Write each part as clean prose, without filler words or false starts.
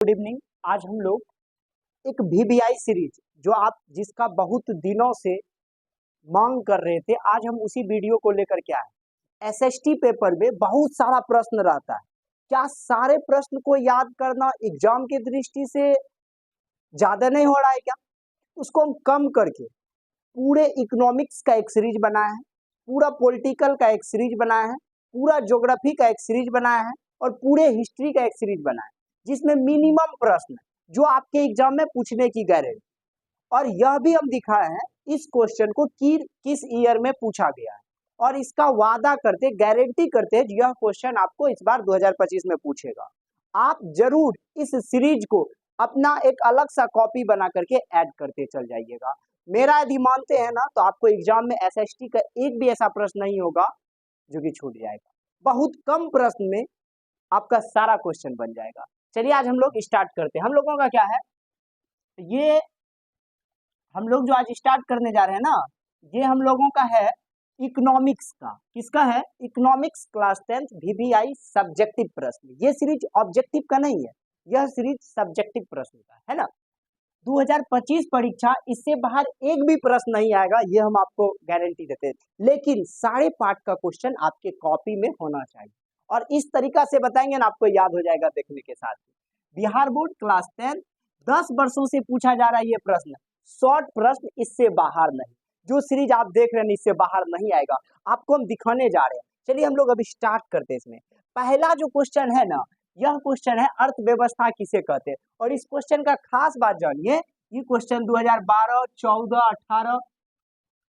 Good evening. आज हम लोग एक वीवीआई सीरीज जो आप जिसका बहुत दिनों से मांग कर रहे थे, आज हम उसी वीडियो को लेकर के आए। एसएसटी पेपर में बहुत सारा प्रश्न रहता है। क्या सारे प्रश्न को याद करना एग्जाम की दृष्टि से ज्यादा नहीं हो रहा है क्या? उसको हम कम करके पूरे इकोनॉमिक्स का एक सीरीज बनाया है, पूरा पॉलिटिकल का एक सीरीज बनाया है, पूरा ज्योग्राफी का एक सीरीज बनाया है और पूरे हिस्ट्री का एक सीरीज बनाया है, जिसमें मिनिमम प्रश्न जो आपके एग्जाम में पूछने की गारंटी। और यह भी हम दिखाए हैं इस क्वेश्चन को किस ईयर में पूछा गया है, और इसका वादा करते गारंटी करते हैं यह क्वेश्चन आपको इस बार 2025 में पूछेगा। आप जरूर इस सीरीज को अपना एक अलग सा कॉपी बना करके ऐड करते चल जाइएगा। मेरा यदि मानते हैं ना, तो आपको एग्जाम में एसएसटी का एक भी ऐसा प्रश्न नहीं होगा जो कि छूट जाएगा। बहुत कम प्रश्न में आपका सारा क्वेश्चन बन जाएगा। चलिए आज हम लोग स्टार्ट करते हैं। हम लोगों का क्या है, ये हम लोग जो आज स्टार्ट करने जा रहे हैं ना, ये हम लोगों का है इकोनॉमिक्स का। किसका है? Economics class 10th VVI subjective प्रश्न। ये सीरीज ऑब्जेक्टिव का नहीं है, यह सीरीज सब्जेक्टिव प्रश्न का है ना। 2025 परीक्षा इससे बाहर एक भी प्रश्न नहीं आएगा, ये हम आपको गारंटी देते हैं। लेकिन सारे पार्ट का क्वेश्चन आपके कॉपी में होना चाहिए, और इस तरीका से बताएंगे ना आपको याद हो जाएगा देखने के साथ। बिहार बोर्ड क्लास 10 10 वर्षों से पूछा जा रहा है ये प्रश्न, शॉर्ट प्रश्न, इससे बाहर नहीं। जो सीरीज आप देख रहे हैं इससे बाहर नहीं आएगा, आपको हम दिखाने जा रहे हैं। चलिए हम लोग अभी स्टार्ट करते हैं। इसमें पहला जो क्वेश्चन है ना, यह क्वेश्चन है अर्थव्यवस्था किसे कहते हैं। और इस क्वेश्चन का खास बात जानिए, ये क्वेश्चन 2012, 14, 18,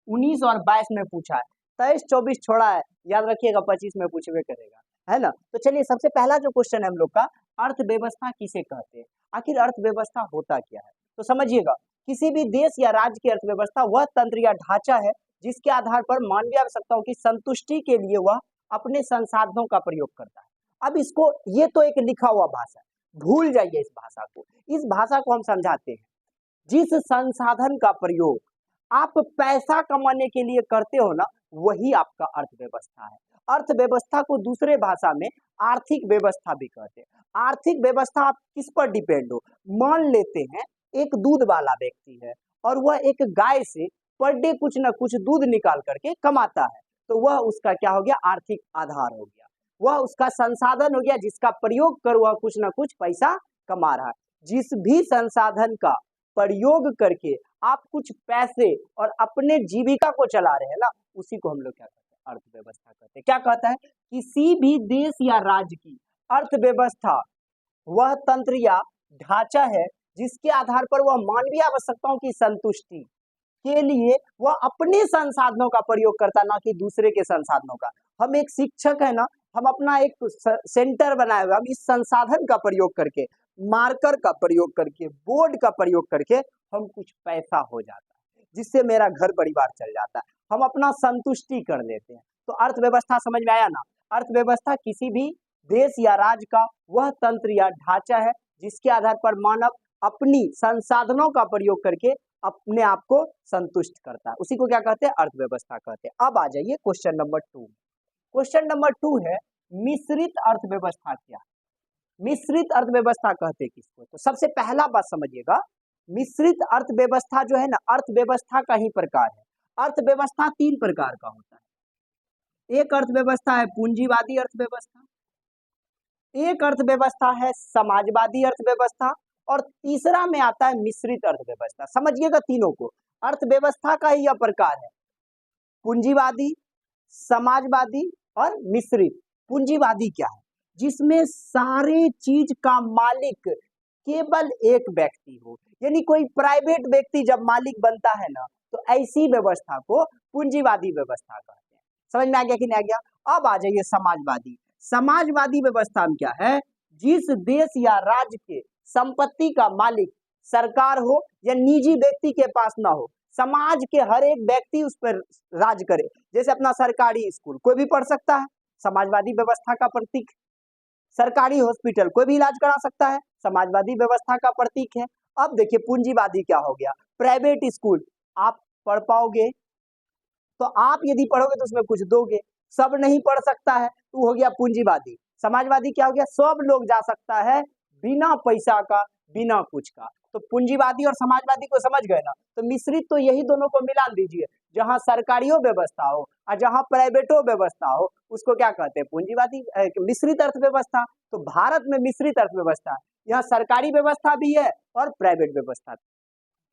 19 और 22 में पूछा है। 23, 24 छोड़ा है, याद रखिएगा 25 में पूछवे करेगा, है ना। तो चलिए सबसे पहला जो क्वेश्चन है हम लोग का, अर्थव्यवस्था किसे कहते हैं। आखिर अर्थव्यवस्था होता क्या है, तो समझिएगा। किसी भी देश या राज्य की अर्थव्यवस्था वह तंत्र या ढांचा है जिसके आधार पर मानवीय आवश्यकताओं की संतुष्टि के लिए वह अपने संसाधनों का प्रयोग करता है। अब इसको, ये तो एक लिखा हुआ भाषा है, भूल जाइए इस भाषा को। इस भाषा को हम समझाते हैं। जिस संसाधन का प्रयोग आप पैसा कमाने के लिए करते हो ना, वही आपका अर्थव्यवस्था है। अर्थव्यवस्था को दूसरे भाषा में आर्थिक व्यवस्था भी कहते हैं। आर्थिक व्यवस्था आप किस पर डिपेंड हो। मान लेते हैं एक दूध वाला व्यक्ति है और वह एक गाय से पर डे कुछ ना कुछ दूध निकाल करके कमाता है, तो वह उसका क्या हो गया? आर्थिक आधार हो गया। वह उसका संसाधन हो गया जिसका प्रयोग कर वह कुछ ना कुछ पैसा कमा रहा है। जिस भी संसाधन का प्रयोग करके आप कुछ पैसे और अपने जीविका को चला रहे हैं ना, उसी को हम लोग क्या कहते हैं? अर्थव्यवस्था कहते हैं। क्या कहता है? किसी भी देश या राज्य की अर्थव्यवस्था वह तंत्र या ढांचा है जिसके आधार पर वह मानवीय आवश्यकताओं की संतुष्टि के लिए वह अपने संसाधनों का प्रयोग करता, ना कि दूसरे के संसाधनों का। हम एक शिक्षक है ना, हम अपना एक सेंटर बनाए हुए, हम इस संसाधन का प्रयोग करके, मार्कर का प्रयोग करके, बोर्ड का प्रयोग करके हम कुछ पैसा हो जाता है, जिससे मेरा घर परिवार चल जाता है, हम अपना संतुष्टि कर लेते हैं। तो अर्थव्यवस्था समझ में आया ना। अर्थव्यवस्था किसी भी देश या राज्य का वह तंत्र या ढांचा है जिसके आधार पर मानव अपनी संसाधनों का प्रयोग करके अपने आप को संतुष्ट करता है, उसी को क्या कहते हैं? अर्थव्यवस्था कहते हैं। अब आ जाइए क्वेश्चन नंबर 2। क्वेश्चन नंबर 2 है मिश्रित अर्थव्यवस्था क्या है। मिश्रित अर्थव्यवस्था कहते हैं किसको? तो सबसे पहला बात समझिएगा, मिश्रित अर्थव्यवस्था जो है ना, अर्थव्यवस्था का ही प्रकार है। अर्थव्यवस्था 3 प्रकार का होता है। एक अर्थव्यवस्था है पूंजीवादी अर्थव्यवस्था, एक अर्थव्यवस्था है समाजवादी अर्थव्यवस्था, और तीसरा में आता है मिश्रित अर्थव्यवस्था। समझिएगा तीनों को। अर्थव्यवस्था का ही यह प्रकार है, पूंजीवादी, समाजवादी और मिश्रित। पूंजीवादी क्या है? जिसमें सारे चीज का मालिक केवल एक व्यक्ति हो, यानी कोई प्राइवेट व्यक्ति जब मालिक बनता है ना, तो ऐसी व्यवस्था को पूंजीवादी व्यवस्था कहते हैं। समझ में आ गया कि नहीं आ गया? अब आ जाइए समाजवादी। समाजवादी व्यवस्था में क्या है? जिस देश या राज्य के संपत्ति का मालिक सरकार हो या निजी व्यक्ति के पास ना हो, समाज के हर एक व्यक्ति उस पर राज करे। जैसे अपना सरकारी स्कूल कोई भी पढ़ सकता है, समाजवादी व्यवस्था का प्रतीक। सरकारी हॉस्पिटल कोई भी इलाज करा सकता है, समाजवादी व्यवस्था का प्रतीक है। अब देखिए पूंजीवादी क्या हो गया? प्राइवेट स्कूल आप पढ़ पाओगे तो आप यदि पढ़ोगे तो उसमें कुछ दोगे, सब नहीं पढ़ सकता है तो हो गया पूंजीवादी। समाजवादी क्या हो गया? सब लोग जा सकता है बिना पैसा का, बिना कुछ का। तो पूंजीवादी और समाजवादी को समझ गए ना। तो मिश्रित तो यही दोनों को मिला दीजिए, जहां सरकारियों व्यवस्था हो और जहां प्राइवेटो व्यवस्था हो, उसको क्या कहते हैं, पूंजीवादी मिश्रित अर्थव्यवस्था। तो भारत में मिश्रित अर्थव्यवस्था, यहाँ सरकारी व्यवस्था भी है और प्राइवेट व्यवस्था।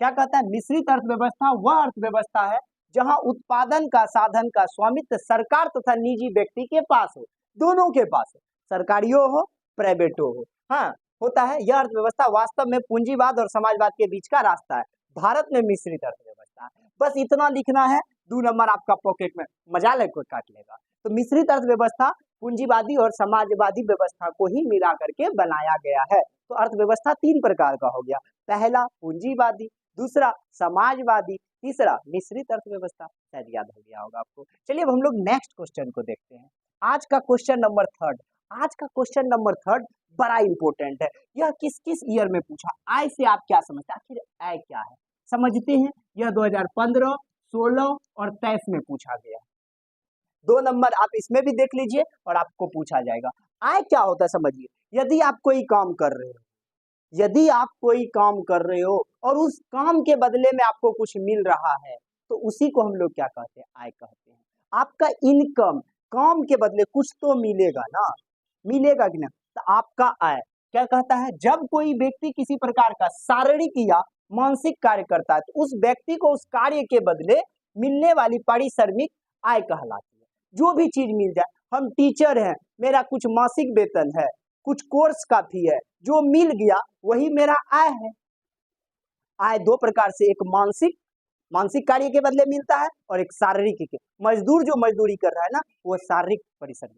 क्या कहता है, मिश्रित अर्थव्यवस्था वह अर्थव्यवस्था है जहां उत्पादन का साधन का स्वामित्व सरकार तथा निजी व्यक्ति के पास हो, दोनों के पास हो, सरकारियों हो प्राइवेटो हो। हाँ, होता है। यह अर्थव्यवस्था वास्तव में पूंजीवाद और समाजवाद के बीच का रास्ता है। भारत में मिश्रित अर्थव्यवस्था है। बस इतना लिखना है, 2 नंबर आपका पॉकेट में मजाल को काट लेगा। तो मिश्रित अर्थव्यवस्था पूंजीवादी और समाजवादी व्यवस्था को ही मिला करके बनाया गया है। तो अर्थव्यवस्था 3 प्रकार का हो गया, पहला पूंजीवादी, दूसरा समाजवादी, तीसरा मिश्रित अर्थव्यवस्था। शायद याद हो गया होगा आपको। चलिए अब हम लोग नेक्स्ट क्वेश्चन को देखते हैं। आज का क्वेश्चन नंबर 3, आज का क्वेश्चन नंबर 3 बड़ा इंपॉर्टेंट है। यह किस किस ईयर में पूछा, आय से आप क्या समझते हैं, आखिर आय क्या है समझते हैं। यह 2015, 16 और 23 में पूछा गया। 2 नंबर आप इसमें भी देख लीजिए और आपको पूछा जाएगा। आय क्या होता है समझिए, यदि आप कोई काम कर रहे हो, यदि आप कोई काम कर रहे हो और उस काम के बदले में आपको कुछ मिल रहा है, तो उसी को हम लोग क्या कहते हैं, आय कहते हैं। आपका इनकम, काम के बदले कुछ तो मिलेगा ना, मिलेगा कि ना, तो आपका आय क्या कहता है, जब कोई व्यक्ति किसी प्रकार का शारीरिक या मानसिक कार्य करता है, तो उस व्यक्ति को उस कार्य के बदले मिलने वाली पारिश्रमिक आय कहलाती है। जो भी चीज मिल जाए, हम टीचर हैं, मेरा कुछ मासिक वेतन है, कुछ कोर्स का फी है, जो मिल गया वही मेरा आय है। आय 2 प्रकार से, एक मानसिक, मानसिक कार्य के बदले मिलता है, और एक शारीरिक के, मजदूर जो मजदूरी कर रहा है ना, वो शारीरिक परिश्रम।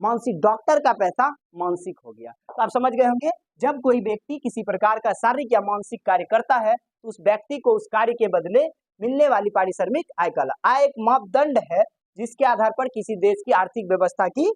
मानसिक, डॉक्टर का पैसा मानसिक हो गया। तो आप समझ गए होंगे, जब कोई व्यक्ति किसी प्रकार का शारीरिक या मानसिक कार्य करता है, तो उस व्यक्ति को उस कार्य के बदले मिलने वाली पारिश्रमिक आय कहला। आय एक मापदंड है जिसके आधार पर किसी देश की आर्थिक व्यवस्था की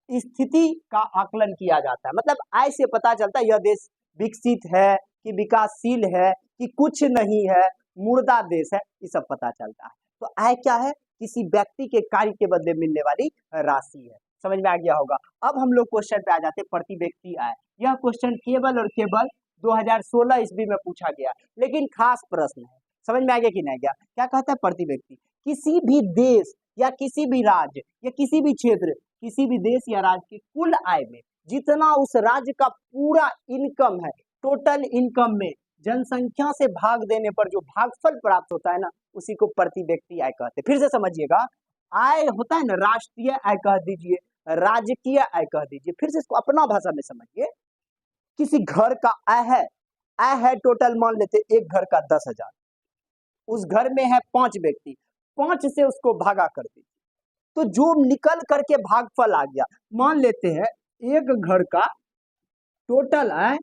स्थिति का आकलन किया जाता है। मतलब आय से पता चलता है यह देश विकसित है कि विकासशील है कि कुछ नहीं है, मुर्दा देश है, ये सब पता चलता है। तो आय क्या है, किसी व्यक्ति के कार्य के बदले मिलने वाली राशि है। समझ में आ गया होगा। अब हम लोग क्वेश्चन पे आ जाते हैं, प्रति व्यक्ति आय। यह क्वेश्चन केवल और केवल 2016 ईस्वी में पूछा गया, लेकिन खास प्रश्न है। समझ में आ गया कि नहीं गया। क्या कहता है, प्रति व्यक्ति किसी भी देश या किसी भी राज्य या किसी भी क्षेत्र, किसी भी देश या राज्य की कुल आय में जितना उस राज्य का पूरा इनकम है, टोटल इनकम में जनसंख्या से भाग देने पर जो भागफल प्राप्त होता है ना, उसी को प्रति व्यक्ति आय कहते हैं। फिर से समझिएगा, आय होता है ना, राष्ट्रीय आय कह दीजिए, राजकीय आय कह दीजिए। फिर से इसको अपना भाषा में समझिए। किसी घर का आय है टोटल, मान लेते एक घर का 10,000, उस घर में है 5 व्यक्ति, 5 से उसको भागा कर दीजिए, तो जो निकल करके भागफल आ गया, मान लेते हैं एक घर का टोटल आय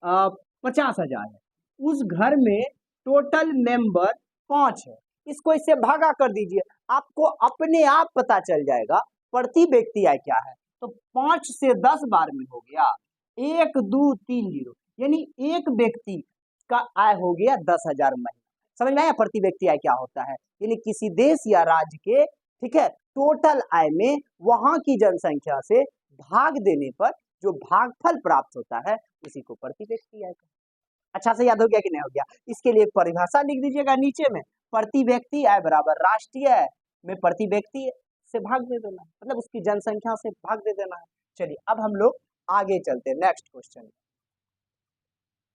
50,000 है, उस घर में टोटल मेंबर 5 है, इसको इससे भागा कर दीजिए, आपको अपने आप पता चल जाएगा प्रति व्यक्ति आय क्या है। तो 5 से 10 बार में हो गया 1, 2, 3, 0, यानी एक व्यक्ति का आय हो गया 10,000 महीना। समझ में आया प्रति व्यक्ति आय क्या होता है, यानी किसी देश या राज्य के, ठीक है, टोटल आय में वहां की जनसंख्या से भाग देने पर जो भागफल प्राप्त होता है, उसी को प्रति व्यक्ति आय। अच्छा से याद हो गया कि नहीं हो गया। इसके लिए एक परिभाषा लिख दीजिएगा नीचे में, प्रति व्यक्ति आय बराबर राष्ट्रीय आय में प्रति व्यक्ति से भाग दे देना, मतलब उसकी जनसंख्या से भाग दे देना है। चलिए अब हम लोग आगे चलते हैं, नेक्स्ट क्वेश्चन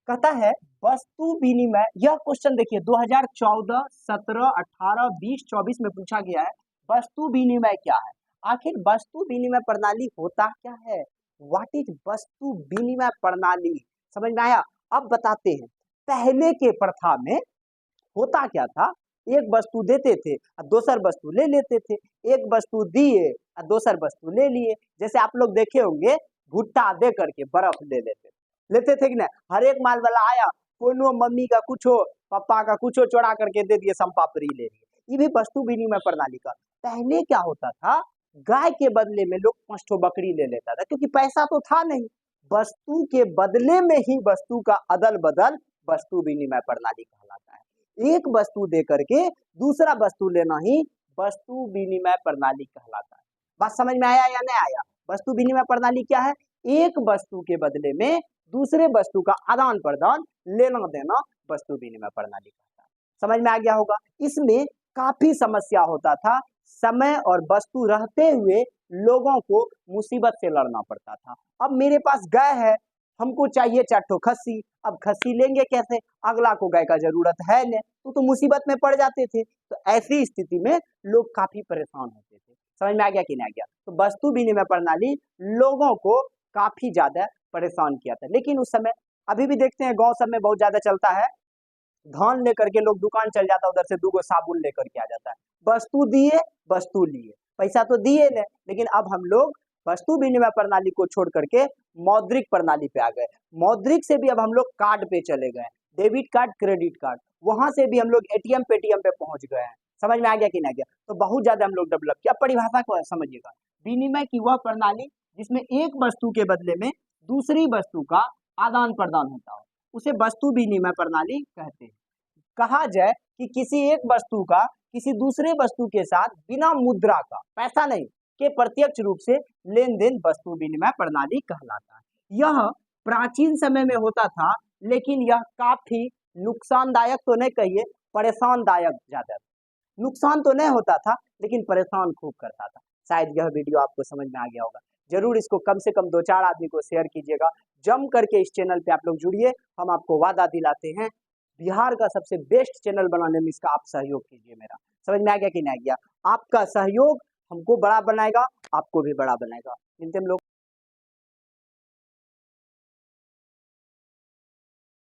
कहता है वस्तु विनिमय। यह क्वेश्चन देखिए 2014, 17, 18, 20, 24 में पूछा गया है। वस्तु विनिमय क्या है, आखिर वस्तु विनिमय प्रणाली होता क्या है, व्हाट इज वस्तु विनिमय प्रणाली। समझ में आया। अब बताते हैं, पहले के प्रथा में होता क्या था, एक वस्तु देते थे और दूसर वस्तु ले लेते थे, एक वस्तु दिए और दूसर वस्तु ले लिए। जैसे आप लोग देखे होंगे, भुट्टा दे करके बर्फ लेते थे कि नहीं। हर एक माल वाला आया, कोनो मम्मी का कुछ हो, पापा का कुछ हो, चोरा करके दे दिए, संपापड़ी ले लिए। ये भी वस्तु विनिमय प्रणाली का। पहले क्या होता था, गाय के बदले में लोग 5 ठो बकरी ले लेता था, क्योंकि पैसा तो था नहीं। वस्तु के बदले में ही वस्तु का अदल बदल वस्तु विनिमय प्रणाली कहलाता है। एक वस्तु दे करके दूसरा वस्तु लेना ही वस्तु विनिमय प्रणाली कहलाता है। बात समझ में आया या नहीं आया। वस्तु विनिमय प्रणाली क्या है? एक वस्तु के बदले में दूसरे वस्तु का आदान प्रदान, लेना देना वस्तु विनिमय प्रणाली कहता है। समझ में आ गया होगा। इसमें काफी समस्या होता था, समय और वस्तु रहते हुए लोगों को मुसीबत से लड़ना पड़ता था। अब मेरे पास गाय है, हमको चाहिए 4 ठो खस्सी, अब खस्सी लेंगे कैसे? अगला को गाय का जरूरत है नहीं, तो मुसीबत में पड़ जाते थे। तो ऐसी स्थिति में लोग काफी परेशान होते थे। समझ में आ गया कि नहीं आ गया? तो वस्तु विनिमय प्रणाली लोगों को काफी ज्यादा परेशान किया था। लेकिन उस समय अभी भी देखते हैं गांव सब में बहुत ज्यादा चलता है, धान लेकर के लोग दुकान चल जाता है, उधर से 2 साबुन लेकर के आ जाता है। वस्तु दिए, वस्तु लिए, पैसा तो दिए नहीं, लेकिन अब हम लोग वस्तु विनिमय प्रणाली को छोड़ करके मौद्रिक प्रणाली पे आ गए। मौद्रिक से भी अब हम लोग कार्ड पे चले गए, डेबिट कार्ड, क्रेडिट कार्ड, वहां से भी हम लोग एटीएम पेटीएम पे पहुंच गए हैं। समझ में आ गया कि नहीं आ गया? तो बहुत ज्यादा हम लोग डेवलप किया। परिभाषा को समझिएगा, विनिमय की वह प्रणाली जिसमें एक वस्तु के बदले में दूसरी वस्तु का आदान प्रदान होता हो, उसे वस्तु विनिमय प्रणाली कहते हैं। कहा जाए कि किसी एक वस्तु का किसी दूसरे वस्तु के साथ बिना मुद्रा का, पैसा नहीं, के प्रत्यक्ष रूप से लेन देन वस्तु विनिमय प्रणाली कहलाता है। यह प्राचीन समय में होता था, लेकिन यह काफी नुकसानदायक तो नहीं कहिए, परेशानदायक ज्यादा। नुकसान तो नहीं होता था, लेकिन परेशान खूब करता था। शायद यह वीडियो आपको समझ में आ गया होगा। जरूर इसको कम से कम 2-4 आदमी को शेयर कीजिएगा। जम करके इस चैनल पे आप लोग जुड़िए। हम आपको वादा दिलाते हैं, बिहार का सबसे बेस्ट चैनल बनाने में इसका आप सहयोग कीजिए मेरा। समझ में आ गया कि नहीं आ गया? आपका सहयोग हमको बड़ा बनाएगा, आपको भी बड़ा बनाएगा। मिलते हम लोग।